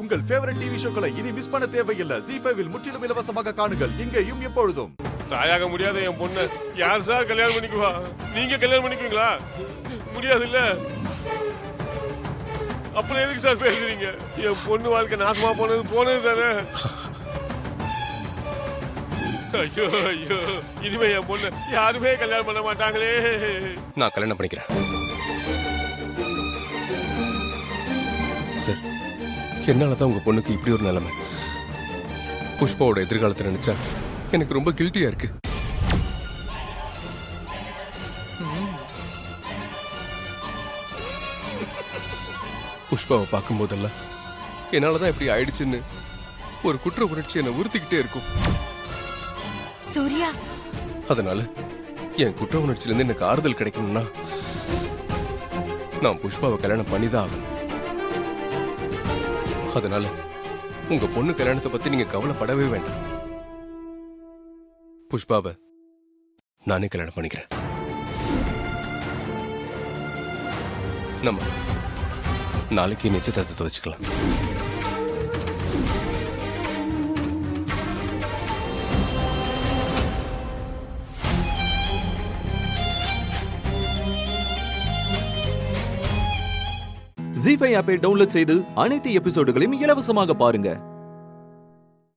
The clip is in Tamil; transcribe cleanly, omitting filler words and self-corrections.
உங்கள் ஃபேவரட் டிவி ஷோக்களை இனி மிஸ் பண்ண தேவையில்லை. ZEE5 இல் முற்றிலும் இலவசமாக காணுங்கள். இங்கேயும் எப்பொழுதும். தாயாக முடியாத என் பொண்ணு யார் சார் கல்யாணம் பண்ணிக்குவா? நீங்க கல்யாணம் பண்ணிக்குவீங்களா? முடியாது இல்ல. அப்புறம் எதுக்கு சார் பேசுறீங்க? என் பொண்ணு வாழ்க்கை நாசமா போனது தானே. ஐயோ ஐயோ, இனிமே என் பொண்ணு யாருமே கல்யாணம் பண்ண மாட்டாங்களே. நான் கல்யாணம் பண்ணிக்கிறேன் சார். என்னாலதான் உங்க பொண்ணுக்கு இப்படி ஒரு நிலைமை. புஷ்பாவோட எதிர்காலத்தை நினைச்சா எனக்கு ரொம்ப கில்ட்டியா இருக்கு. புஷ்பாவை பார்க்கும் போதெல்லாம் என்னாலதான் இப்படி ஆயிடுச்சுன்னு ஒரு குற்ற உணர்ச்சி என்னை உறுத்திக்கிட்டே இருக்கும். சூர்யா, அதனால என் குற்ற உணர்ச்சியில இருந்து எனக்கு ஆறுதல் கிடைக்கணும்னா நான் புஷ்பாவை கல்யாணம் பண்ணிதான் ஆகணும். அதனால உங்க பொண்ணு கல்யாணத்தை பத்தி நீங்க கவலைப்படவே வேண்டாம். புஷ்பாவை நானே கல்யாணம் பண்ணிக்கிறேன். நம்ம நாளைக்கு நிச்சயதார்த்தத்தை வச்சுக்கலாம். ZEE5 ஆப்பை டவுன்லோட் செய்து அனைத்து எபிசோடுகளையும் இலவசமாக பாருங்க.